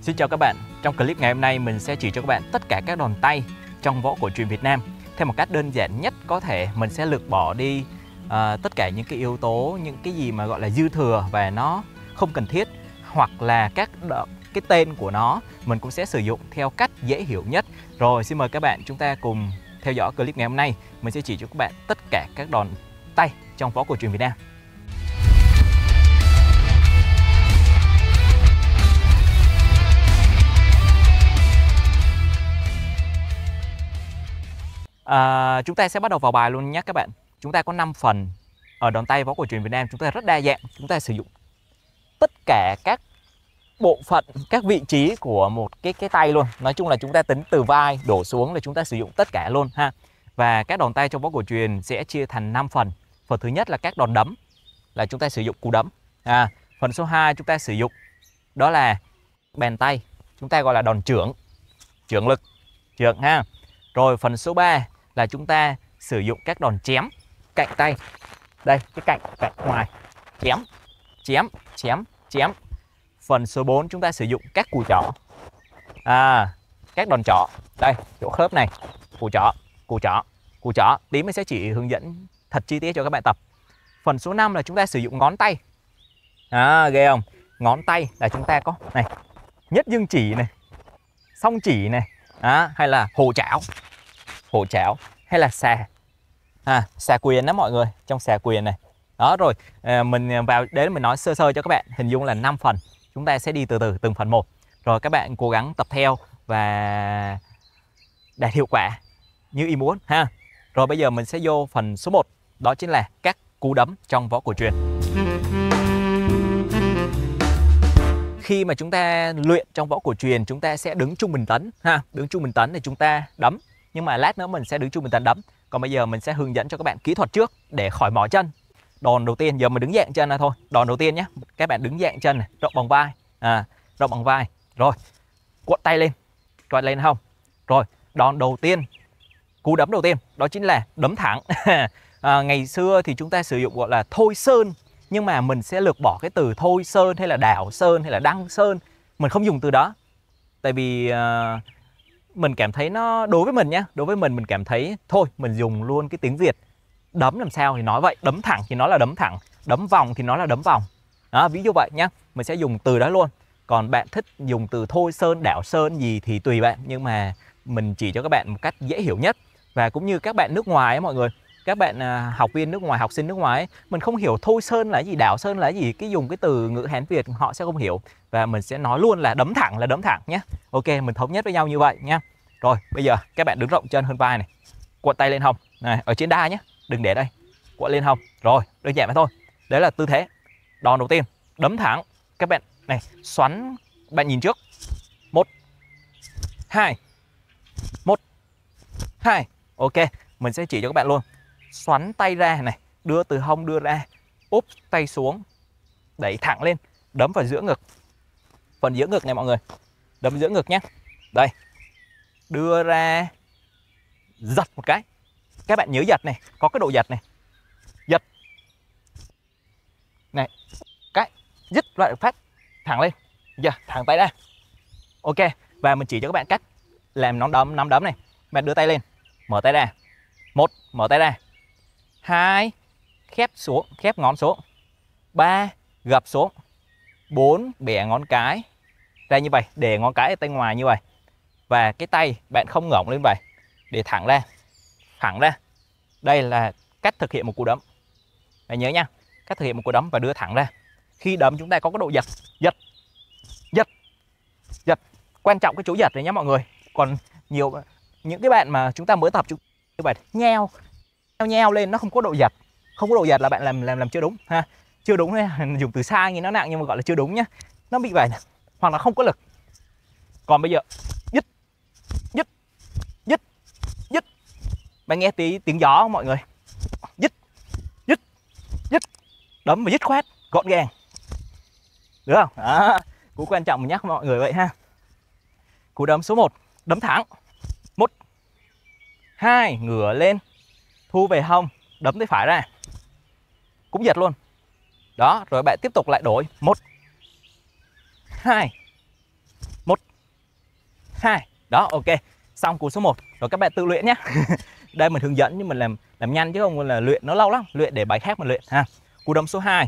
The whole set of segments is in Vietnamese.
Xin chào các bạn, trong clip ngày hôm nay mình sẽ chỉ cho các bạn tất cả các đòn tay trong võ cổ truyền Việt Nam. Theo một cách đơn giản nhất có thể, mình sẽ lược bỏ đi tất cả những cái yếu tố, những cái gì mà gọi là dư thừa và nó không cần thiết, hoặc là cái tên của nó mình cũng sẽ sử dụng theo cách dễ hiểu nhất. Rồi xin mời các bạn chúng ta cùng theo dõi clip ngày hôm nay. Mình sẽ chỉ cho các bạn tất cả các đòn tay trong võ cổ truyền Việt Nam. Chúng ta sẽ bắt đầu vào bài luôn nhé các bạn. Chúng ta có 5 phần ở đòn tay võ cổ truyền Việt Nam. Chúng ta rất đa dạng. Chúng ta sử dụng tất cả các bộ phận, các vị trí của một cái tay luôn. Nói chung là chúng ta tính từ vai đổ xuống là chúng ta sử dụng tất cả luôn ha. Và các đòn tay trong võ cổ truyền sẽ chia thành 5 phần. Phần thứ nhất là các đòn đấm, là chúng ta sử dụng cú đấm. Phần số 2 chúng ta sử dụng đó là bèn tay, chúng ta gọi là đòn chưởng, chưởng lực, chưởng ha. Rồi phần số 3 là chúng ta sử dụng các đòn chém cạnh tay. Đây, cái cạnh ngoài, chém, chém, chém, chém. Phần số 4 chúng ta sử dụng các cùi chỏ. Các đòn chỏ. Đây, chỗ khớp này, cùi chỏ, cùi chỏ, cùi chỏ. Tí mình sẽ chỉ hướng dẫn thật chi tiết cho các bạn tập. Phần số 5 là chúng ta sử dụng ngón tay. Ghê không? Ngón tay là chúng ta có này, nhất dương chỉ này, song chỉ này, hay là hồ chảo, hay là xà quyền đó mọi người, trong xà quyền này. Đó rồi, mình vào đến mình nói sơ sơ cho các bạn hình dung là 5 phần. Chúng ta sẽ đi từ từ từng phần một. Rồi các bạn cố gắng tập theo và đạt hiệu quả như ý muốn ha. Rồi bây giờ mình sẽ vô phần số 1, đó chính là các cú đấm trong võ cổ truyền. Khi mà chúng ta luyện trong võ cổ truyền, chúng ta sẽ đứng trung bình tấn ha, đứng trung bình tấn để chúng ta đấm. Nhưng mà lát nữa mình sẽ đứng trung bình tấn đấm. Còn bây giờ mình sẽ hướng dẫn cho các bạn kỹ thuật trước để khỏi mỏi chân. Đòn đầu tiên, giờ mình đứng dạng chân này thôi. Đòn đầu tiên nhé, các bạn đứng dạng chân này, rộng bằng vai, rộng bằng vai. Rồi, cuộn tay lên không? Rồi, đòn đầu tiên, cú đấm đầu tiên, đó chính là đấm thẳng. Ngày xưa thì chúng ta sử dụng gọi là thôi sơn, nhưng mà mình sẽ lược bỏ cái từ thôi sơn hay là đảo sơn hay là đăng sơn. Mình không dùng từ đó. Tại vì mình cảm thấy nó, đối với mình nhá, đối với mình cảm thấy thôi mình dùng luôn cái tiếng Việt. Đấm làm sao thì nói vậy, đấm thẳng thì nó là đấm thẳng, đấm vòng thì nó là đấm vòng. Ví dụ vậy nhá, mình sẽ dùng từ đó luôn. Còn bạn thích dùng từ thôi sơn, đảo sơn gì thì tùy bạn, nhưng mà mình chỉ cho các bạn một cách dễ hiểu nhất. Và cũng như các bạn nước ngoài ấy mọi người, các bạn học viên nước ngoài, học sinh nước ngoài ấy, mình không hiểu thôi sơn là gì, đảo sơn là gì, cái dùng cái từ ngữ Hán Việt họ sẽ không hiểu. Và mình sẽ nói luôn là đấm thẳng nhé. Ok, mình thống nhất với nhau như vậy nhé. Rồi, bây giờ các bạn đứng rộng chân hơn vai này, cuộn tay lên hông này, ở trên đai nhé, đừng để đây, cuộn lên hông. Rồi, đơn giản vậy thôi. Đấy là tư thế đòn đầu tiên, đấm thẳng. Các bạn này, xoắn, bạn nhìn trước, 1 2 1 2. Ok, mình sẽ chỉ cho các bạn luôn. Xoắn tay ra này, đưa từ hông đưa ra, úp tay xuống, đẩy thẳng lên, đấm vào giữa ngực. Phần giữa ngực này mọi người, đấm giữa ngực nhé. Đây, đưa ra, giật một cái. Các bạn nhớ giật này, có cái độ giật này, giật này, cái dứt lại phát, thẳng lên, giờ thẳng tay ra. Ok, và mình chỉ cho các bạn cách làm nắm đấm này. Bạn đưa tay lên, mở tay ra, 1 mở tay ra, 2 khép xuống, khép ngón xuống, 3 gập xuống, 4 bẻ ngón cái ra như vậy, để ngón cái ở tay ngoài như vậy. Và cái tay bạn không ngẩng lên vậy, để thẳng ra. Đây là cách thực hiện một cú đấm. Hãy nhớ nha, cách thực hiện một cú đấm và đưa thẳng ra. Khi đấm chúng ta có cái độ giật. Quan trọng cái chỗ giật này nhé mọi người. Còn nhiều những cái bạn mà chúng ta mới tập, như vậy nheo lên, nó không có độ giật. Không có độ giật là bạn làm chưa đúng ha. Chưa đúng hay dùng từ sai, nó nặng nhưng mà gọi là chưa đúng nhá. Nó bị vậy, hoặc là không có lực. Còn bây giờ dứt. Bạn nghe tiếng gió không mọi người? Dứt. Đấm và dứt khoát, gọn gàng. Được không? Cú quan trọng mình nhắc mọi người vậy ha. Cú đấm số 1, đấm thẳng. 1 2 ngửa lên, thu về hông, đấm tay phải ra. Cũng giật luôn. Đó, rồi bạn tiếp tục lại đổi 1 2 1 2. Đó, ok. Xong cú số 1. Rồi các bạn tự luyện nhé. Đây mình hướng dẫn nhưng mình làm nhanh chứ không là luyện nó lâu lắm. Luyện để bài khác mà luyện ha. Cú đấm số 2.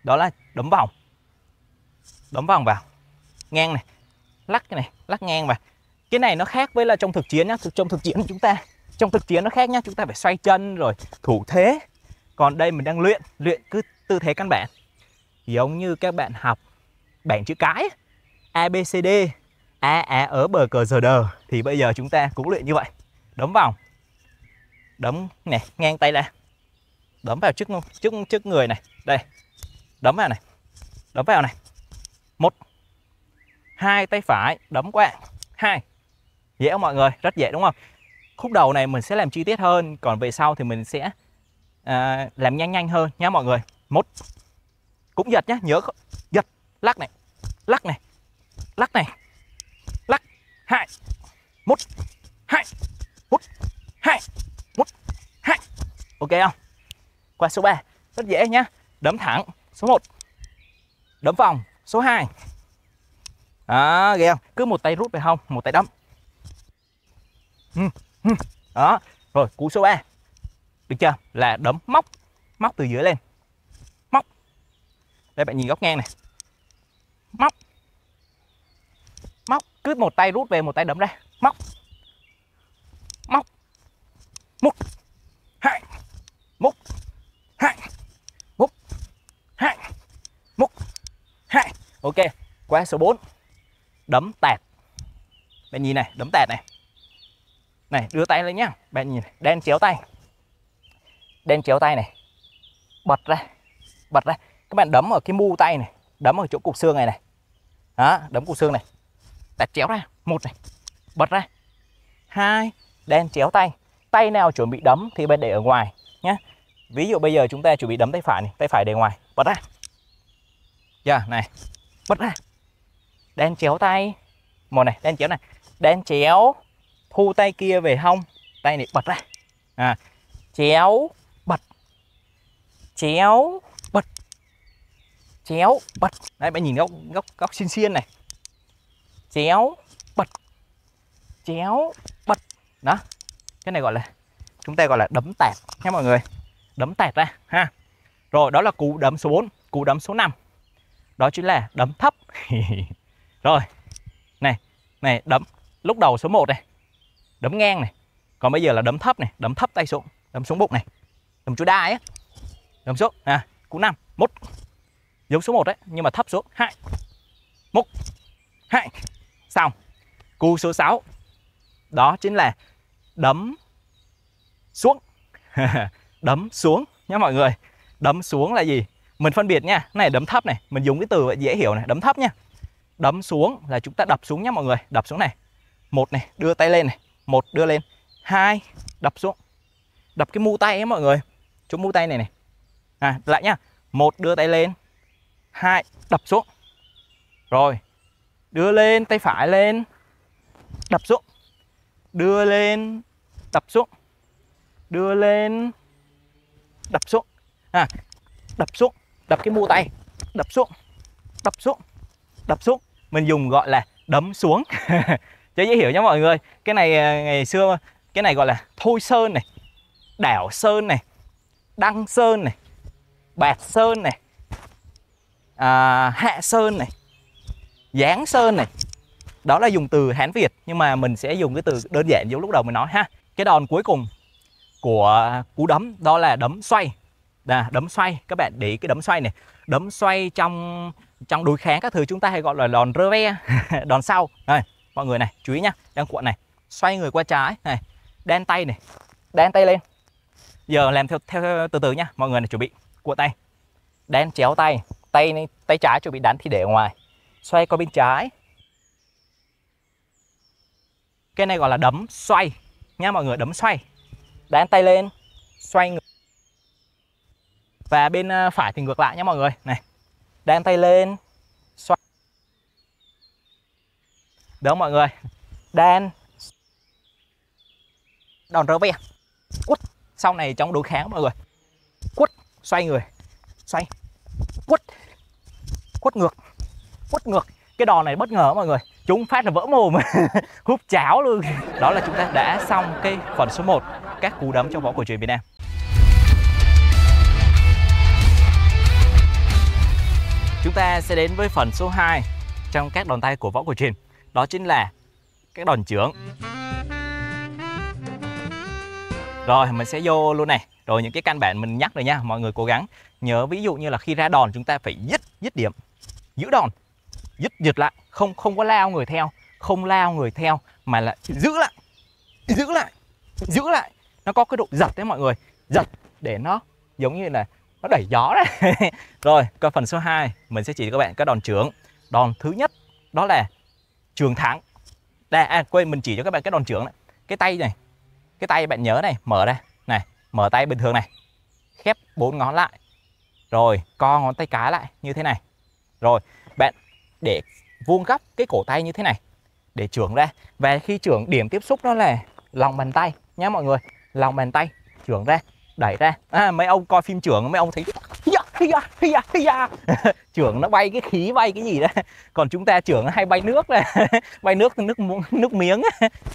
Đó là đấm vòng. Đấm vòng vào. Ngang này. Lắc cái này, lắc ngang vào. Cái này nó khác với là trong thực chiến nhá. Trong thực chiến chúng ta, trong thực chiến nó khác nhá, chúng ta phải xoay chân rồi thủ thế. Còn đây mình đang luyện cứ tư thế căn bản. Giống như các bạn học bảng chữ cái A B C D, A ớ bờ cờ giờ đờ, thì bây giờ chúng ta cũng luyện như vậy. Đấm vòng. Đấm này, ngang tay ra. Đấm vào trước người này. Đây. Đấm vào này. Đấm vào này. 1 2, tay phải đấm qua. 2. Dễ không mọi người? Rất dễ đúng không? Khúc đầu này mình sẽ làm chi tiết hơn, còn về sau thì mình sẽ làm nhanh hơn nhá mọi người. 1. Cũng giật nhá, nhớ giật, lắc này, lắc này, lắc này, lắc. 2 1 2 1 2 1 2. Ok không? Qua số 3 rất dễ nhá. Đấm thẳng số 1. Đấm vòng số 2. Đó, ghê không? Cứ một tay rút về hông, một tay đấm. Đó. Rồi cú số 3. Được chưa? Là đấm móc. Móc từ dưới lên. Móc. Đây bạn nhìn góc ngang này. Móc. Móc. Cứ một tay rút về, một tay đấm ra. Móc. Móc. 1 2 1 2 1 2 1 2. Ok. Qua số 4. Đấm tạt. Bạn nhìn này, đấm tạt này. Này, đưa tay lên nhá. Bạn nhìn này, đen chéo tay. Đen chéo tay này. Bật ra. Bật ra. Các bạn đấm ở cái mu tay này, đấm ở chỗ cục xương này này. Đó, đấm cục xương này. Tạt chéo ra. 1 này. Bật ra. 2. Đen chéo tay. Tay nào chuẩn bị đấm thì bạn để ở ngoài nhá. Ví dụ bây giờ chúng ta chuẩn bị đấm tay phải này, tay phải để ngoài. Bật ra. Yeah, này. Bật ra. Đen chéo tay. 1 này, đen chéo này. Đen chéo. Thu tay kia về hông. Tay này bật ra. Chéo. Bật. Chéo. Bật. Chéo. Bật. Đây bạn nhìn góc xiên này. Chéo. Bật. Chéo. Bật. Đó. Cái này gọi là, chúng ta gọi là đấm tạt nha mọi người. Đấm tạt ra ha. Rồi đó là cú đấm số 4. Cú đấm số 5. Đó chính là đấm thấp. Rồi. Này, đấm lúc đầu số 1 này. Đấm ngang này. Còn bây giờ là đấm thấp này, đấm thấp tay xuống, đấm xuống bụng này. Đấm chỗ đai á. Đấm xuống. Cú 5. 1. Giống số 1 đấy, nhưng mà thấp xuống. 2. 1 2. Xong. Cú số 6. Đó chính là đấm xuống. Đấm xuống nhá mọi người. Đấm xuống là gì? Mình phân biệt nha. Này đấm thấp này, mình dùng cái từ dễ hiểu này, đấm thấp nha. Đấm xuống là chúng ta đập xuống nhá mọi người. Đập xuống này. 1 này, đưa tay lên này. 1 đưa lên. 2 đập xuống. Đập cái mu tay ấy mọi người. Chỗ mu tay này này. Lại nhá. 1 đưa tay lên. 2 đập xuống. Rồi. Đưa lên, tay phải lên. Đập xuống. Đưa lên, đập xuống. Đưa lên, đập xuống. Đập xuống, đập cái mu tay. Đập xuống. Đập xuống. Đập xuống. Mình dùng gọi là đấm xuống. Cho dễ hiểu nhé mọi người. Cái này ngày xưa, cái này gọi là Thôi Sơn này, Đảo Sơn này, Đăng Sơn này, Bạt Sơn này, Hạ Sơn này, Giáng Sơn này. Đó là dùng từ Hán Việt, nhưng mà mình sẽ dùng cái từ đơn giản giống lúc đầu mình nói ha. Cái đòn cuối cùng của cú đấm đó là đấm xoay. Đấm xoay, các bạn để ý cái đấm xoay này. Đấm xoay trong đối kháng các thứ chúng ta hay gọi là đòn rơ ve. Đòn sau. Đây, mọi người này, chú ý nhá. Đang cuộn này, xoay người qua trái này, đan tay này, đan tay lên. Giờ làm theo từ từ nhá. Mọi người này chuẩn bị cuộn tay. Đan chéo tay, tay trái chuẩn bị đánh thì để ở ngoài. Xoay qua bên trái. Cái này gọi là đấm xoay nha mọi người, đấm xoay. Đan tay lên, xoay ngược. Và bên phải thì ngược lại nhé mọi người. Này. Đan tay lên, xoay. Đó mọi người. Đan. Đòn rơ ve. Quất. Sau này trong đối kháng mọi người. Quất, xoay người. Xoay. Quất. Quất ngược. Quất ngược. Cái đòn này bất ngờ mọi người. trúng phát là vỡ mồm. Húp cháo luôn. Đó là chúng ta đã xong cái phần số 1, các cú đấm trong võ cổ truyền Việt Nam. Chúng ta sẽ đến với phần số 2 trong các đòn tay của võ cổ truyền. Đó chính là các đòn chưởng. Rồi mình sẽ vô luôn này. Rồi những cái căn bản mình nhắc rồi nha. Mọi người cố gắng nhớ, ví dụ như là khi ra đòn chúng ta phải dứt điểm, giữ đòn, giật lại, không có lao người theo, không lao người theo mà là giữ lại. Nó có cái độ giật đấy mọi người, giật để nó giống như là nó đẩy gió đấy. Rồi, qua phần số 2 mình sẽ chỉ cho các bạn các đòn chưởng. Đòn thứ nhất đó là trường thắng. Quên, mình chỉ cho các bạn cái đòn chưởng này. Cái tay này, cái tay bạn nhớ này, mở ra này, mở tay bình thường này, khép 4 ngón lại, rồi co ngón tay cái lại như thế này. Rồi bạn để vuông góc cái cổ tay như thế này để chưởng ra. Và khi chưởng, điểm tiếp xúc đó là lòng bàn tay nhá mọi người. Lòng bàn tay chưởng ra, đẩy ra. Mấy ông coi phim chưởng mấy ông thấy chưởng nó bay cái khí, bay cái gì đó. Còn chúng ta chưởng nó hay bay nước ra. Bay nước miếng.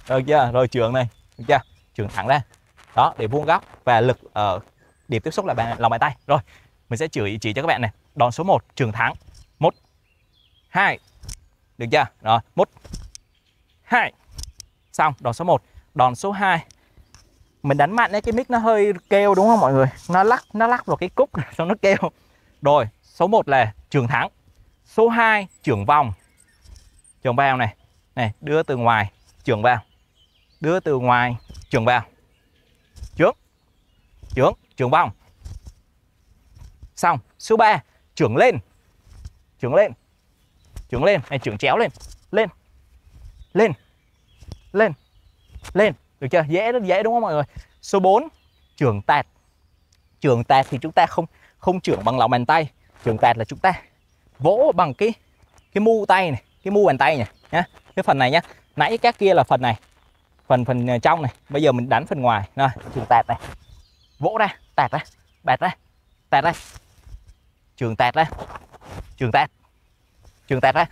Được chưa? Rồi chưởng này, được chưa? Chưởng thẳng ra. Đó, để vuông góc và lực ở điểm tiếp xúc là lòng bàn tay. Rồi, mình sẽ chỉ cho các bạn này. Đòn số 1 chưởng thẳng. 1 2. Được chưa? Rồi, 1 2. Xong, đòn số 1. Đòn số 2. Mình đánh mạnh đấy, cái mic nó hơi kêu đúng không mọi người? Nó lắc vào cái cúc xong nó kêu. Rồi, số 1 là chưởng thẳng. Số 2 chưởng vòng. Chưởng vào này. Này, đưa từ ngoài, chưởng vào. Đưa từ ngoài, chưởng vào. Chưởng vòng. Xong, số 3 chưởng lên. Chưởng lên, này chưởng chéo lên. Được chưa? Rất dễ đúng không mọi người? Số 4 chưởng tạt. Chưởng tạt thì chúng ta không chưởng bằng lòng bàn tay. Chưởng tạt là chúng ta vỗ bằng cái mu tay này, cái mu bàn tay này nhá. Cái phần này nhá. Nãy các kia là phần này. Phần trong này, bây giờ mình đánh phần ngoài. Rồi, chưởng tạt này. Vỗ ra, tạt ra, bạt ra, tạt ra. Chưởng tạt ra. Chưởng tạt ra.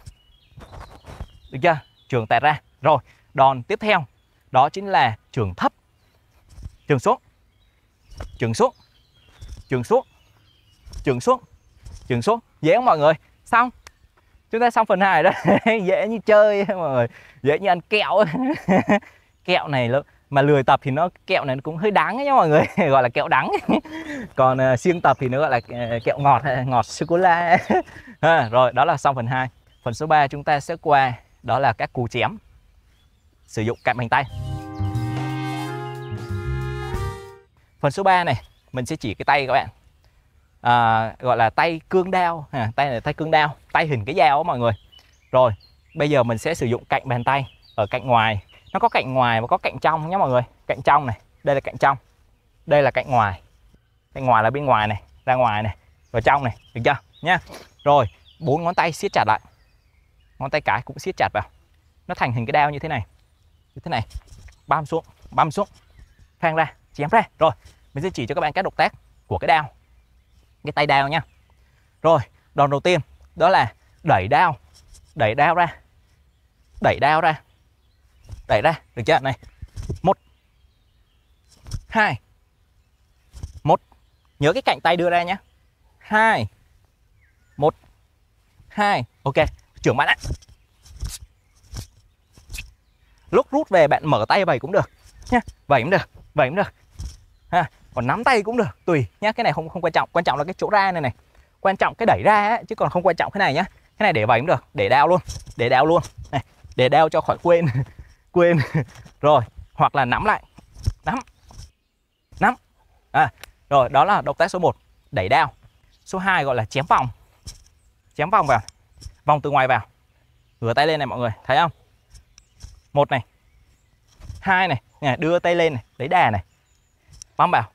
Được chưa? Chưởng tạt ra. Rồi, đòn tiếp theo đó chính là chưởng thấp. Chưởng xuống. Dễ không mọi người? Xong. Chúng ta xong phần 2 đó. Dễ như chơi mọi người. Dễ như ăn kẹo. Kẹo này mà lười tập thì kẹo này nó cũng hơi đắng ấy nhá mọi người. Gọi là kẹo đắng. Còn siêng tập thì nó gọi là kẹo ngọt sô cô la. Rồi, đó là xong phần 2. Phần số 3 chúng ta sẽ qua đó là các cú chém. Sử dụng cạnh bàn tay. Phần số 3 này mình sẽ chỉ cái tay các bạn. Gọi là tay cương đao. Tay này tay cương đao, tay hình cái dao đó mọi người. Rồi, bây giờ mình sẽ sử dụng cạnh bàn tay ở cạnh ngoài. Nó có cạnh ngoài và có cạnh trong nhé mọi người. Cạnh trong này, đây là cạnh trong. Đây là cạnh ngoài. Cạnh ngoài là bên ngoài này, ra ngoài này, vào trong này, được chưa? Nhá. Rồi, 4 ngón tay siết chặt lại. Ngón tay cái cũng siết chặt vào. Nó thành hình cái đao như thế này. Như thế này. Băm xuống. Phang ra, chém ra. Rồi, mình sẽ chỉ cho các bạn các động tác của cái đao. Cái tay đao nha. Rồi, đòn đầu tiên đó là đẩy đao. Đẩy đao ra. Đẩy ra, được chưa? Này. 1 2. 1. Nhớ cái cạnh tay đưa ra nhé. 2. 1 2. Ok, chưởng bạn ạ. Lúc rút về bạn mở tay vẩy cũng được nhá. Vẩy cũng được. Còn nắm tay cũng được, tùy nhá. Cái này không quan trọng, quan trọng là cái chỗ ra này. Quan trọng cái đẩy ra ấy, chứ còn không quan trọng cái này nhá. Cái này để vẩy cũng được, để đao luôn. Này, để đao cho khỏi quên. Rồi, hoặc là nắm lại. Nắm. Rồi, đó là động tác số 1, đẩy đao. Số 2 gọi là chém vòng. Chém vòng vào. Vòng từ ngoài vào. Ngửa tay lên này mọi người, thấy không? 1 này. 2 này, đưa tay lên này, lấy đà này. Băm vào.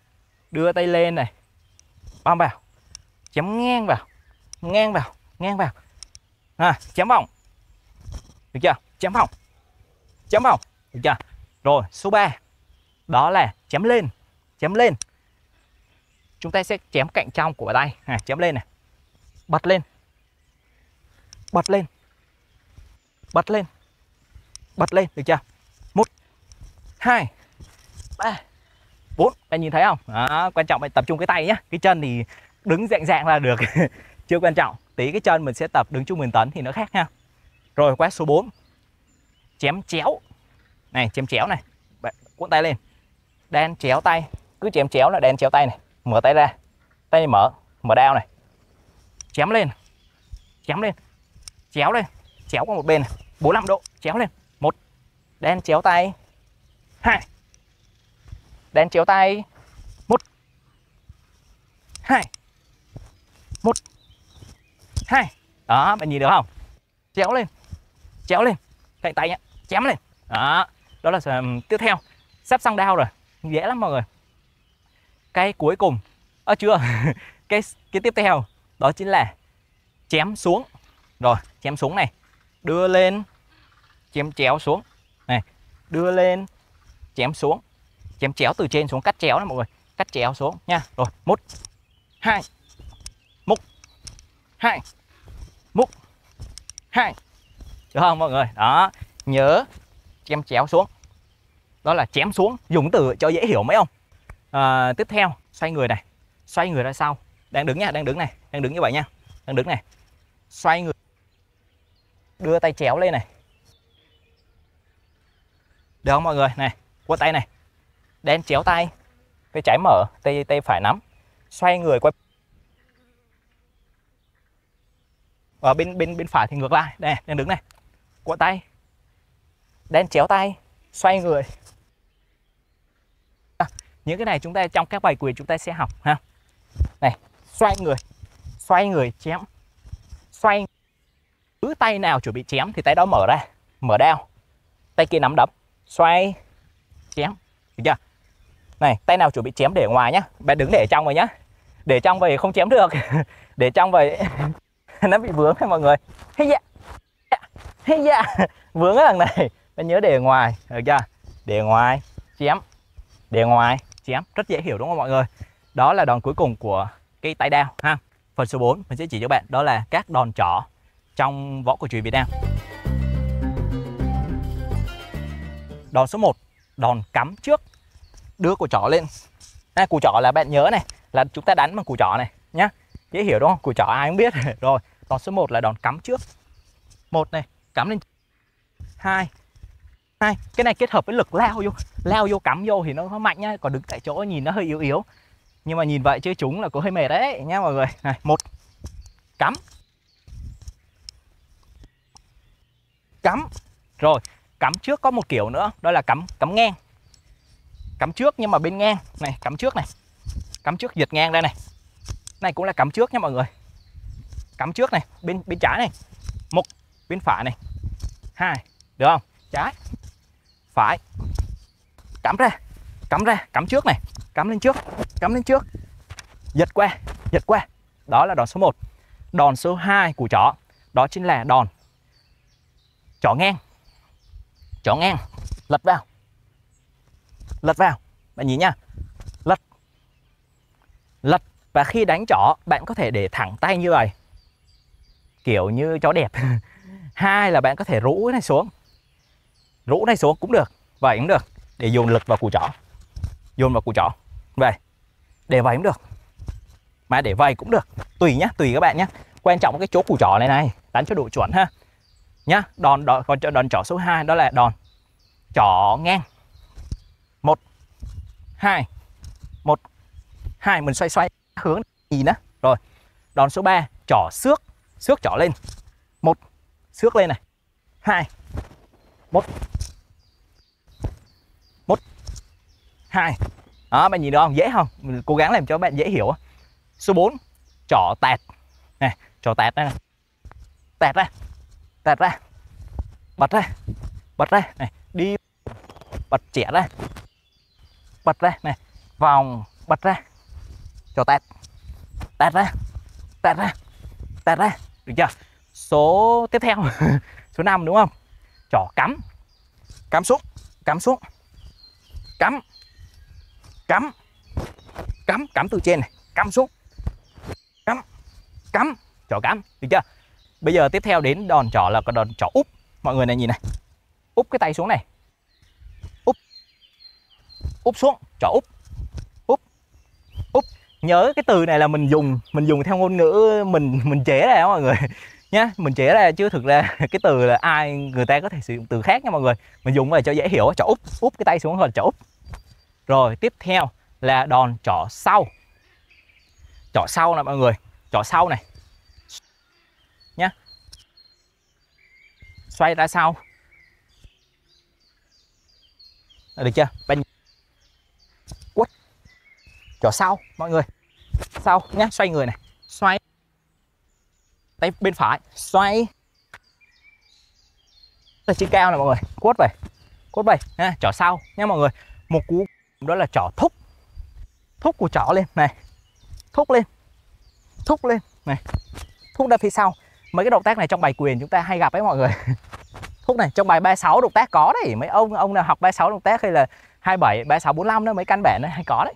Đưa tay lên này. Băm vào. Chém ngang vào. Chém vòng. Được chưa? Chém vòng. Được chưa? Rồi, số 3 đó là chém lên. Chúng ta sẽ chém cạnh trong của tay. Chém lên này. Bật lên. bật lên, được chưa? 1 2 3 4. Bạn nhìn thấy không? Đó, quan trọng bạn tập trung cái tay nhá. Cái chân thì đứng dạng dạng là được. Chưa quan trọng. Tí cái chân mình sẽ tập đứng trung bình tấn thì nó khác ha. Rồi quét số 4. Chém chéo. Này, chém chéo này. Bạn cuộn tay lên. Đan chéo tay. Cứ chém chéo là đan chéo tay này. Mở tay ra. Tay mở, mở đao này. Chém lên. Chém lên. Chéo lên. Chéo qua một bên này. 45 độ, chéo lên. 1. Đan chéo tay. 2. Đan chéo tay. 1 2 1 2. Đó, bạn nhìn được không? Chéo lên. Chéo lên. Cạnh tay nhá. Chém lên. Đó. Đó là tiếp theo. Sắp xong đao rồi. Dễ lắm mọi người. Cái cuối cùng. Chưa. cái tiếp theo đó chính là chém xuống. Rồi, chém xuống này. Đưa lên. Chém chéo xuống. Này, đưa lên. Chém xuống. Chém chéo từ trên xuống, cắt chéo này mọi người. Cắt chéo xuống nha. Rồi, 1 2 1 2 1 2. Được không mọi người? Đó, nhớ chém chéo xuống. Đó là chém xuống, dùng từ cho dễ hiểu mấy không? Tiếp theo, xoay người này. Xoay người ra sau. Đang đứng nha, đang đứng này, đang đứng như vậy nha. Đang đứng này. Xoay người. Đưa tay chéo lên này. Được không mọi người? Này, quơ tay này. Đen chéo tay. Tay trái mở, tay phải nắm. Xoay người qua. Ở bên phải thì ngược lại. Đây, đang đứng này. Quơ tay. Đen chéo tay. Xoay người. Những cái này chúng ta trong các bài quyền chúng ta sẽ học ha. Này, xoay người chém. Xoay. Cứ tay nào chuẩn bị chém thì tay đó mở ra, mở đao. Tay kia nắm đấm, xoay chém. Được chưa? Này, tay nào chuẩn bị chém để ngoài nhá. Bạn đứng để trong vậy nhá. Để trong vậy không chém được. Để trong vậy nó bị vướng đấy mọi người. Hey dạ. Vướng cái thằng này. Bạn nhớ để ngoài, được chưa? Để ngoài chém. Để ngoài chém, rất dễ hiểu đúng không mọi người? Đó là đòn cuối cùng của cái tay đao ha. Phần số 4 mình sẽ chỉ cho bạn đó là các đòn trỏ trong võ cổ truyền Việt Nam. Đòn số 1, đòn cắm trước. Đưa cùi trỏ lên. Cùi trỏ là bạn nhớ này, là chúng ta đánh bằng cùi trỏ này nhá. Dễ hiểu đúng không? Cùi trỏ ai cũng biết. Rồi, đòn số 1 là đòn cắm trước. 1 này, cắm lên. 2. Cái này kết hợp với lực lao vô cắm vô thì nó mạnh nhá, còn đứng tại chỗ nhìn nó hơi yếu. Nhưng mà nhìn vậy chứ chúng là cũng hơi mệt đấy nhá mọi người. Này, 1. Cắm. Cắm. Rồi, cắm trước có một kiểu nữa, đó là cắm ngang. Cắm trước nhưng mà bên ngang. Này, cắm trước này. Cắm trước giật ngang đây này. Này cũng là cắm trước nhá mọi người. Cắm trước này, bên trái này. 1, bên phải này. 2, được không? Trái. Phải. Cắm ra, cắm trước này. Cắm lên trước. Giật qua. Đó là đòn số 1. Đòn số 2 của chó, đó chính là đòn chó ngang. Chó ngang, lật vào. Bạn nhìn nha. Lật. Và khi đánh chó, bạn có thể để thẳng tay như vậy, kiểu như chó đẹp. 2 là bạn có thể rũ này xuống. Rũ này xuống cũng được. Vậy cũng được. Để dồn lực vào cùi chỏ. Dồn vào cùi chỏ. Vậy. Để vậy cũng được. Mà để vậy cũng được. Tùy nhá, tùy các bạn nhá. Quan trọng cái chỗ cùi chỏ này đánh cho độ chuẩn ha. Nhá, đòn chỏ số 2 đó là đòn chỏ ngang. 1 2 1 2, mình xoay hướng nhìn đó. Rồi. Đòn số 3, chỏ xước. Xước chỏ lên. 1, xước lên này. 2 1 1 2. Đó, bạn nhìn được không? Dễ không? Mình cố gắng làm cho bạn dễ hiểu. Số 4, chỏ tẹt. Này, chỏ tẹt đây này. Tẹt ra. Bật ra này, đi bật chẻ ra. Bật ra này, vòng bật ra. Chỏ tẹt. Tẹt ra. Được chưa? Số tiếp theo. Số 5 đúng không? Chỏ cắm. Cắm xuống. Cắm từ trên này, cắm xuống. Cắm. Chỏ cắm, được chưa? Bây giờ tiếp theo đến đòn chỏ là đòn chỏ úp. Mọi người này nhìn này. Úp. úp cái tay xuống này, úp xuống, trỏ úp. Nhớ cái từ này là mình dùng theo ngôn ngữ mình chế ra đó mọi người nhá, mình chế ra chứ thực ra cái từ là người ta có thể sử dụng từ khác nha mọi người, mình dùng để cho dễ hiểu. Trỏ úp cái tay xuống rồi, trỏ úp. Rồi tiếp theo là đòn trỏ sau. Trỏ sau này mọi người, trỏ sau này nhá, xoay ra sau, được chưa? Bên quất, trỏ sau mọi người, sau nhá, xoay người này, xoay tay bên phải, xoay là trên cao này mọi người, quất về ha, trỏ sau nhá mọi người. Một cú đó là trỏ thúc của trỏ lên này, thúc lên này, thúc ra phía sau. Mấy cái động tác này trong bài quyền chúng ta hay gặp ấy mọi người. Thúc này trong bài 36 động tác có đấy, mấy ông nào học 36 động tác hay là 27, 36, 45 đó, mấy căn bản nó hay có đấy.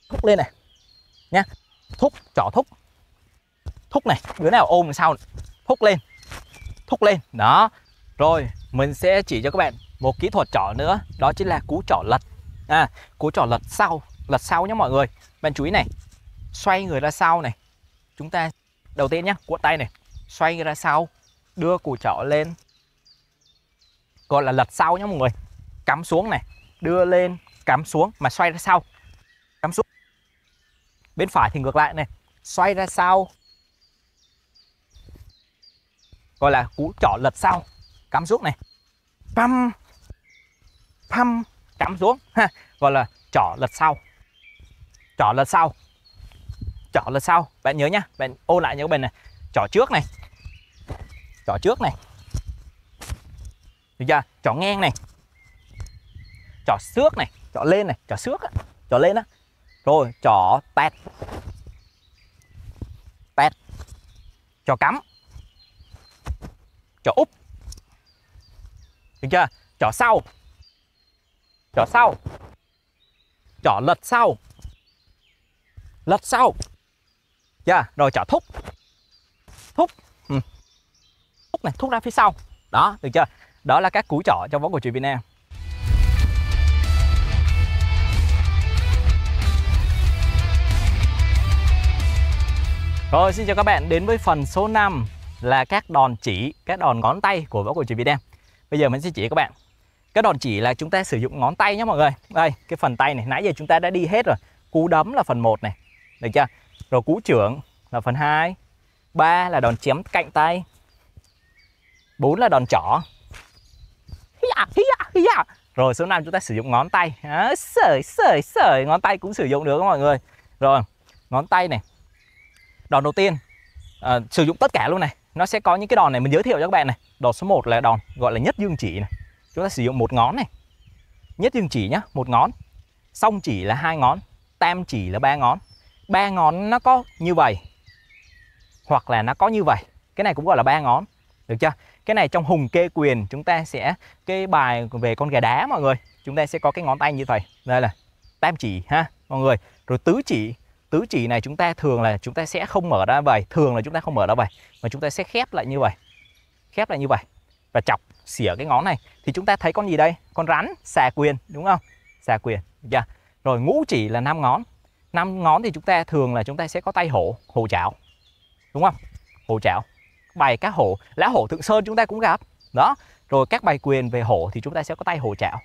Thúc lên này nhá, thúc, trỏ thúc này, đứa nào ôm sau, thúc lên đó. Rồi mình sẽ chỉ cho các bạn một kỹ thuật trỏ nữa, đó chính là cú trỏ lật. Cú trỏ lật sau nhé mọi người. Bạn chú ý này, xoay người ra sau này, chúng ta đầu tiên nhá, cuộn tay này, xoay người ra sau, đưa củ trỏ lên, gọi là lật sau nhé mọi người. Cắm xuống này, đưa lên, cắm xuống mà xoay ra sau, cắm xuống. Bên phải thì ngược lại này, xoay ra sau, gọi là cú trỏ lật sau, cắm xuống này, păm cắm xuống ha, gọi là trỏ lật sau. Bạn nhớ nhá, bạn ôn lại những bên này, trỏ trước này, được chưa? Trỏ ngang này, trỏ xước này, trỏ lên này, trỏ xước á, trỏ lên á. Rồi trỏ tẹt, trỏ cắm, trỏ úp, được chưa? Trỏ sau, trỏ lật sau, rồi trỏ thúc này, thúc ra phía sau đó, được chưa? Đó là các cú trỏ trong võ cổ truyền Việt Nam. Rồi, xin chào các bạn đến với phần số 5 là các đòn chỉ, các đòn ngón tay của võ cổ truyền Việt Nam. Bây giờ mình sẽ chỉ các bạn. Các đòn chỉ là chúng ta sử dụng ngón tay nhé mọi người. Đây, cái phần tay này nãy giờ chúng ta đã đi hết rồi. Cú đấm là phần 1 này, được chưa? Rồi cú chưởng là phần 2, 3 là đòn chém cạnh tay, 4 là đòn trỏ. Rồi số 5 chúng ta sử dụng ngón tay. Sởi ngón tay cũng sử dụng được mọi người. Rồi, ngón tay này. Đòn đầu tiên sử dụng tất cả luôn này. Nó sẽ có những cái đòn này mình giới thiệu cho các bạn này. Đòn số 1 là đòn gọi là nhất dương chỉ này. Chúng ta sử dụng một ngón này. Nhất dương chỉ nhá, một ngón. Song chỉ là 2 ngón, tam chỉ là 3 ngón. 3 ngón nó có như vậy hoặc là nó có như vậy. Cái này cũng gọi là 3 ngón. Được chưa? Cái này trong hùng kê quyền chúng ta sẽ, cái bài về con gà đá mọi người, chúng ta sẽ có cái ngón tay như vậy. Đây là tam chỉ ha mọi người. Rồi tứ chỉ này chúng ta thường là chúng ta sẽ không mở ra vậy, thường là chúng ta không mở ra vậy mà chúng ta sẽ khép lại như vậy, và chọc xỉa cái ngón này. Thì chúng ta thấy con gì đây? Con rắn, xà quyền đúng không? Xà quyền, được chưa? Rồi ngũ chỉ là 5 ngón. 5 ngón thì chúng ta thường là chúng ta sẽ có tay hổ chảo. Đúng không? Hổ chảo. Bài các hổ, lá hổ Thượng Sơn chúng ta cũng gặp. Đó. Rồi các bài quyền về hổ thì chúng ta sẽ có tay hổ chảo,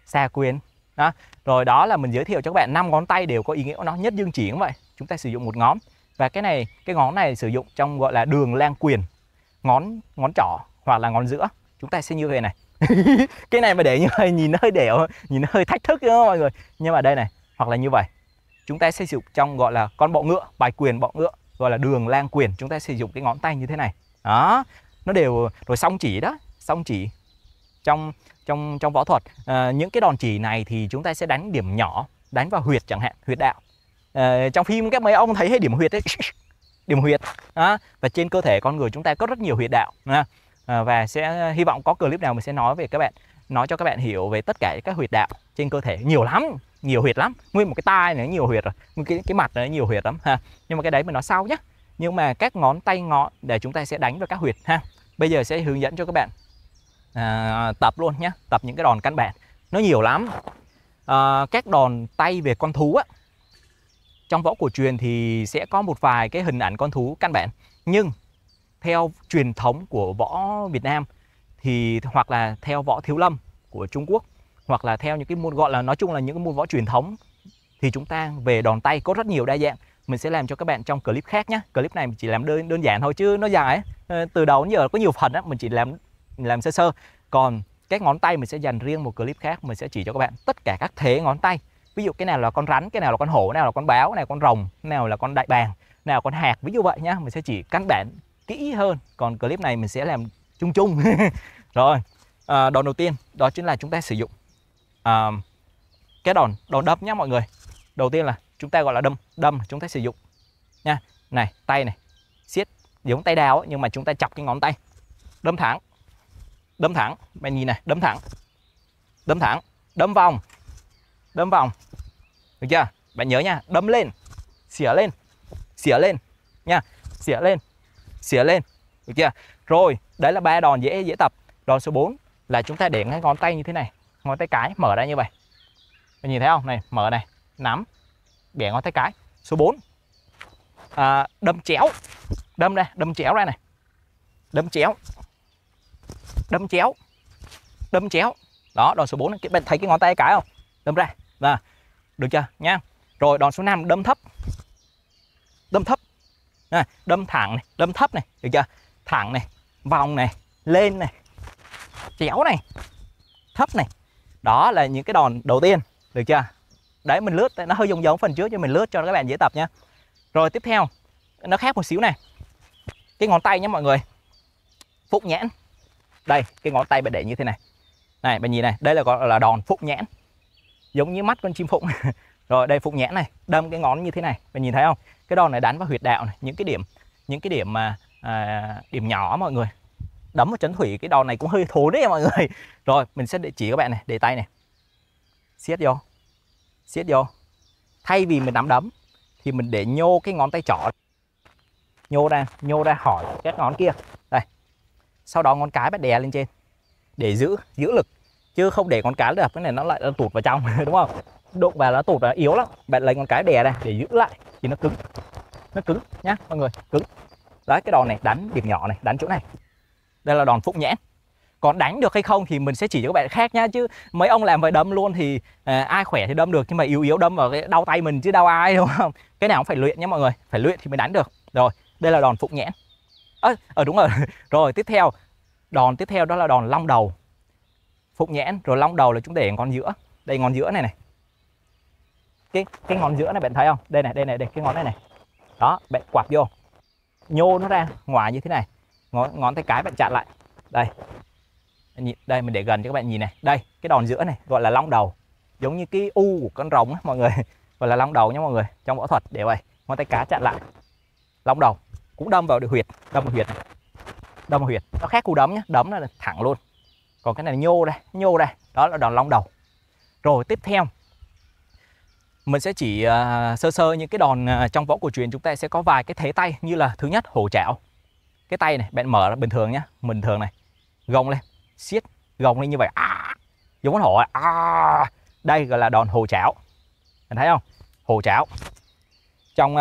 xà quyền. Đó. Rồi đó là mình giới thiệu cho các bạn 5 ngón tay đều có ý nghĩa của nó, nhất dương chỉ cũng vậy. Chúng ta sử dụng một ngón. Và cái ngón này sử dụng trong gọi là đường lang quyền. Ngón trỏ hoặc là ngón giữa. Chúng ta sẽ như thế này. Cái này mà để như vậy nhìn nó hơi đẻo, nhìn nó hơi thách thức đó mọi người. Nhưng mà đây này, hoặc là như vậy. Chúng ta sẽ sử dụng trong gọi là con bọ ngựa, bài quyền bọ ngựa, gọi là đường lang quyền. Chúng ta sử dụng cái ngón tay như thế này. Đó, nó đều. Rồi song chỉ đó, song chỉ trong võ thuật, những cái đòn chỉ này thì chúng ta sẽ đánh điểm nhỏ, đánh vào huyệt chẳng hạn, huyệt đạo. Trong phim các mấy ông thấy hay điểm huyệt đấy, điểm huyệt đó. Và trên cơ thể con người chúng ta có rất nhiều huyệt đạo. Và sẽ hy vọng có clip nào mình sẽ nói cho các bạn hiểu về tất cả các huyệt đạo trên cơ thể. Nhiều huyệt lắm, nguyên một cái tai này nhiều huyệt rồi, cái mặt này nhiều huyệt lắm ha. Nhưng mà cái đấy mình nói sau nhé. Nhưng mà các ngón tay ngón để chúng ta sẽ đánh vào các huyệt ha. Bây giờ sẽ hướng dẫn cho các bạn tập luôn nhé, tập những cái đòn căn bản. Nó nhiều lắm. Các đòn tay về con thú á, trong võ cổ truyền thì sẽ có một vài cái hình ảnh con thú căn bản, nhưng theo truyền thống của võ Việt Nam thì hoặc là theo võ Thiếu Lâm của Trung Quốc, hoặc là theo những cái môn gọi là nói chung là những cái môn võ truyền thống, thì chúng ta về đòn tay có rất nhiều đa dạng. Mình sẽ làm cho các bạn trong clip khác nhé. Clip này mình chỉ làm đơn giản thôi chứ nó dài ấy. Từ đầu đến giờ có nhiều phần á, mình chỉ làm sơ sơ. Còn các ngón tay mình sẽ dành riêng một clip khác, mình sẽ chỉ cho các bạn tất cả các thế ngón tay. Ví dụ cái nào là con rắn, cái nào là con hổ, cái nào là con báo, cái nào là con rồng, cái nào là con đại bàng, cái nào là con hạc, ví dụ vậy nhá. Mình sẽ chỉ căn bản kỹ hơn. Còn clip này mình sẽ làm chung chung. Rồi, đòn đầu tiên đó chính là chúng ta sử dụng cái đòn đâm nhá mọi người. Đầu tiên là chúng ta gọi là đâm chúng ta sử dụng nha. Này, tay này siết giống tay đao ấy, nhưng mà chúng ta chọc cái ngón tay, đâm thẳng, bạn nhìn này, đâm thẳng, đâm vòng, được chưa? Bạn nhớ nha, đâm lên, xỉa lên nha, xỉa lên, được chưa? Rồi, đấy là 3 đòn dễ tập. Đòn số 4 là chúng ta để ngay ngón tay như thế này, ngón tay cái mở ra như vậy. Bạn nhìn thấy không? Này, mở này, nắm, bẻ ngón tay cái. Số 4 đâm chéo, đâm chéo ra này, đâm chéo. Đó, đòn số 4 này, bạn thấy cái ngón tay cái không? Đâm ra. Và được chưa nha? Rồi đòn số 5 đâm thấp. Đâm thẳng này, đâm thấp này, được chưa? Thẳng này, vòng này, lên này, chéo này, thấp này. Đó là những cái đòn đầu tiên, được chưa? Đấy, mình lướt, nó hơi giống phần trước cho mình lướt cho các bạn dễ tập nha. Rồi tiếp theo, nó khác một xíu này. Cái ngón tay nhé mọi người. Phụng nhãn. Đây, cái ngón tay bạn để như thế này. Này, bạn nhìn này, đây là gọi là đòn phụng nhãn. Giống như mắt con chim phụng. Rồi đây phụng nhãn này, đâm cái ngón như thế này. Bạn nhìn thấy không? Cái đòn này đánh vào huyệt đạo này, những cái điểm mà điểm nhỏ mọi người. Đấm vào chấn thủy, cái đòn này cũng hơi thốn đấy mọi người. Rồi, mình sẽ chỉ các bạn này, để tay này. Siết vô. Thay vì mình nắm đấm thì mình để nhô cái ngón tay trỏ, nhô ra khỏi các ngón kia. Đây. Sau đó ngón cái bạn đè lên trên để giữ lực, chứ không để ngón cái đập cái này nó lại tụt vào trong đúng không? Đụng vào nó tụt, nó yếu lắm. Bạn lấy ngón cái đè ra để giữ lại thì nó cứng nhá mọi người, cứng. Đấy, cái đòn này đánh điểm nhỏ này, đánh chỗ này. Đây là đòn phụng nhãn. Còn đánh được hay không thì mình sẽ chỉ cho các bạn khác nhá, chứ mấy ông làm về đâm luôn thì ai khỏe thì đâm được, nhưng mà yếu đâm vào cái đau tay mình chứ đau ai, đúng không? Cái nào cũng phải luyện nhé mọi người, phải luyện thì mới đánh được. Rồi, đây là đòn phụng nhãn. Đúng rồi. Rồi tiếp theo, đòn tiếp theo đó là đòn long đầu. Phụng nhãn rồi long đầu là chúng để ngón giữa. Đây ngón giữa này này. Cái ngón giữa này bạn thấy không? Đây này, đây cái ngón này. Đó, bạn quạt vô. Nhô nó ra ngoài như thế này. Ngón tay cái bạn chặn lại. Đây. Đây mình để gần cho các bạn nhìn này. Đây, cái đòn giữa này gọi là long đầu. Giống như cái u của con rồng á mọi người. Gọi là long đầu nhé mọi người. Trong võ thuật để vậy. Ngón tay cái chặn lại. Long đầu cũng đâm vào huyệt, đâm vào huyệt. Nó khác cú đấm nhé, đấm là thẳng luôn. Còn cái này nhô ra. Đó là đòn long đầu. Rồi tiếp theo mình sẽ chỉ sơ sơ những cái đòn trong võ cổ truyền. Chúng ta sẽ có vài cái thế tay, như là thứ nhất hổ trảo. Cái tay này bạn mở ra bình thường nhá, bình thường này, gồng lên, siết, gồng lên như vậy, giống con hổ. Đây gọi là đòn hổ trảo. Bạn thấy không? Hổ trảo. Trong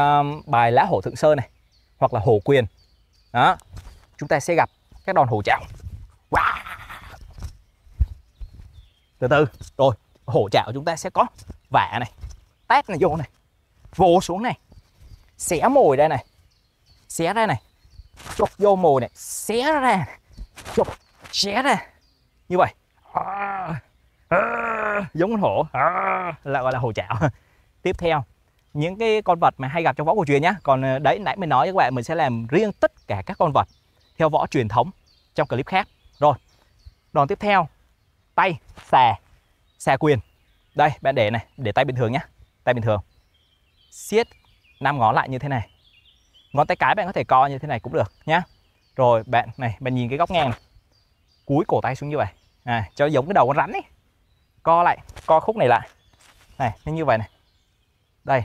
bài Lá Hổ Thượng Sơn này, hoặc là hổ quyền, đó, chúng ta sẽ gặp các đòn hổ trảo. Từ từ. Rồi, hổ trảo chúng ta sẽ có vả này, tát này vô này, vồ xuống này, xé mồi đây này, xé ra này, chụp vô mồi này, xé ra, chụp, xé ra như vậy. Giống con hổ, là gọi là hổ trảo. Tiếp theo, những cái con vật mà hay gặp trong võ cổ truyền nhá. Còn đấy, nãy mình nói với các bạn, mình sẽ làm riêng tất cả các con vật theo võ truyền thống trong clip khác. Rồi, đòn tiếp theo, tay xà quyền. Đây, bạn để này, để tay bình thường nhá, tay bình thường, siết 5 ngón lại như thế này. Ngón tay cái bạn có thể co như thế này cũng được nhá. Rồi bạn này, bạn nhìn cái góc ngang này, cúi cổ tay xuống như vậy, cho giống cái đầu con rắn ấy. Co lại, co khúc này lại này, như vậy này. Đây,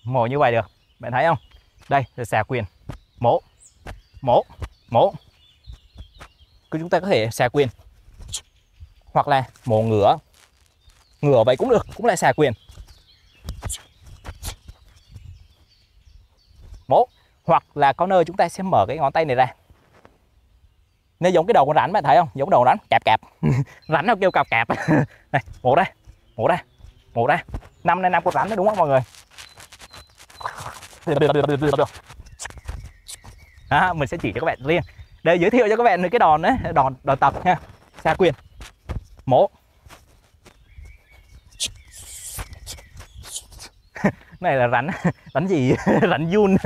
mổ như vậy được, bạn thấy không? Đây là xà quyền, mổ, chúng ta có thể xà quyền, hoặc là mổ ngửa. Ngửa vậy cũng được, cũng là xà quyền. Mổ. Hoặc là có nơi chúng ta sẽ mở cái ngón tay này ra. Nó giống cái đầu con rắn, bạn thấy không? Giống đầu rắn, cạp cạp. Rắn nó kêu cạp cạp. Này, mổ ra, mổ ra, mổ ra. 5 con rắn đó đúng không mọi người? Mình sẽ chỉ cho các bạn riêng. Để giới thiệu cho các bạn cái đòn đấy, đòn tập nha. Xà quyền, mổ. Này là rắn gì? Rắn giun.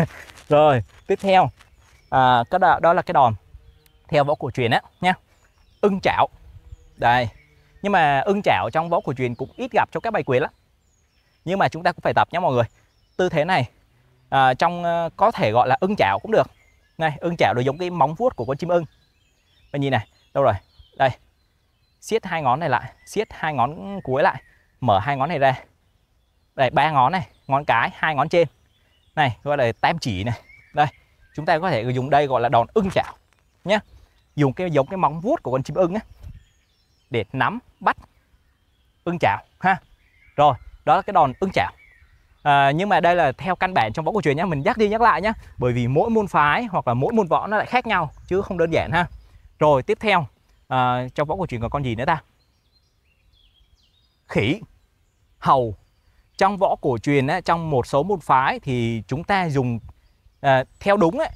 Rồi tiếp theo đó là cái đòn theo võ cổ truyền á nha, ưng chảo. Đây, nhưng mà ưng chảo trong võ cổ truyền cũng ít gặp trong các bài quyền lắm, nhưng mà chúng ta cũng phải tập nhé mọi người. Tư thế này có thể gọi là ưng chảo cũng được. Này, ưng chảo được giống cái móng vuốt của con chim ưng. Bạn nhìn này, đâu rồi? Đây, siết 2 ngón này lại, siết 2 ngón cuối lại, mở 2 ngón này ra. Đây, 3 ngón này, ngón cái, 2 ngón trên này gọi là tam chỉ này. Đây, chúng ta có thể dùng đây gọi là đòn ưng chảo nhé. Dùng giống cái móng vuốt của con chim ưng á để nắm bắt ưng chảo ha. Rồi, đó là cái đòn ưng chảo. Nhưng mà đây là theo căn bản trong võ cổ truyền nhé, mình nhắc đi nhắc lại nhé, bởi vì mỗi môn phái hoặc là mỗi môn võ nó lại khác nhau chứ không đơn giản ha. Rồi tiếp theo trong võ cổ truyền còn con gì nữa ta? Khỉ, hầu. Trong võ cổ truyền á, trong một số môn phái thì chúng ta dùng theo đúng ấy,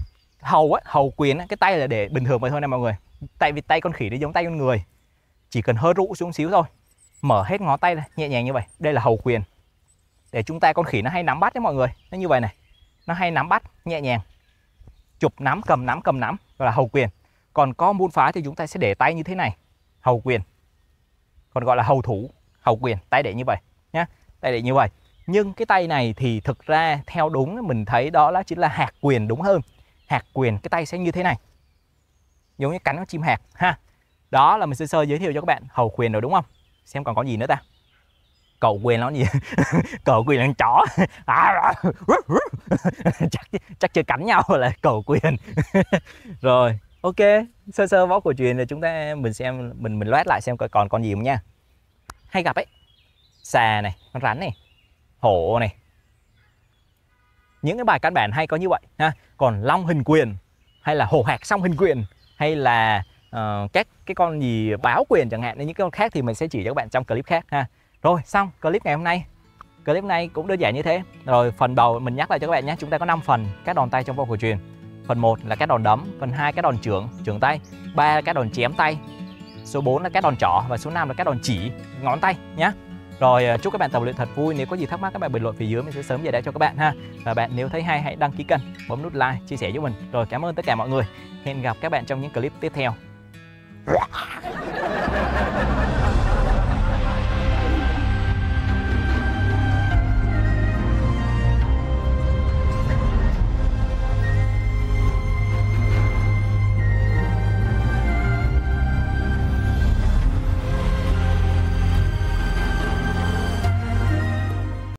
hầu quyền ấy, cái tay là để bình thường vậy thôi nè mọi người. Tại vì tay con khỉ nó giống tay con người, chỉ cần hơi rụ xuống xíu thôi, mở hết ngón tay ra nhẹ nhàng như vậy, đây là hầu quyền. Để chúng ta, con khỉ nó hay nắm bắt đấy mọi người, nó như vậy này, nó hay nắm bắt nhẹ nhàng, chụp nắm, cầm nắm gọi là hầu quyền. Còn có môn phái thì chúng ta sẽ để tay như thế này, hầu quyền, còn gọi là hầu thủ, hầu quyền, tay để như vậy nhá, tay để như vậy. Nhưng cái tay này thì thực ra theo đúng mình thấy đó là chính là hạt quyền đúng hơn. Hạt quyền, cái tay sẽ như thế này, giống như cánh con chim hạt ha. Đó là mình sơ sơ giới thiệu cho các bạn hầu quyền rồi đúng không? Xem còn có gì nữa ta? Cẩu quyền nó gì? Cẩu quyền là con chó. chắc chưa cắn nhau là cẩu quyền. Rồi, ok, sơ sơ võ cổ truyền là mình xem, mình loát lại xem coi còn con gì không nha. Hay gặp ấy, xà này, con rắn này, hổ này. Những cái bài căn bản hay có như vậy ha. Còn long hình quyền, hay là hổ hạc song hình quyền, hay là các cái con gì báo quyền chẳng hạn, những cái con khác thì mình sẽ chỉ cho các bạn trong clip khác ha. Rồi xong clip ngày hôm nay. Clip này cũng đơn giản như thế. Rồi phần đầu mình nhắc lại cho các bạn nhé, chúng ta có 5 phần các đòn tay trong võ cổ truyền. Phần 1 là các đòn đấm, phần 2 các đòn chưởng tay, 3 là các đòn chém tay, số 4 là các đòn trỏ và số 5 là các đòn chỉ ngón tay nhé. Rồi chúc các bạn tập luyện thật vui. Nếu có gì thắc mắc các bạn bình luận phía dưới, mình sẽ sớm giải đáp cho các bạn ha. Và bạn nếu thấy hay hãy đăng ký kênh, bấm nút like, chia sẻ giúp mình. Rồi cảm ơn tất cả mọi người. Hẹn gặp các bạn trong những clip tiếp theo.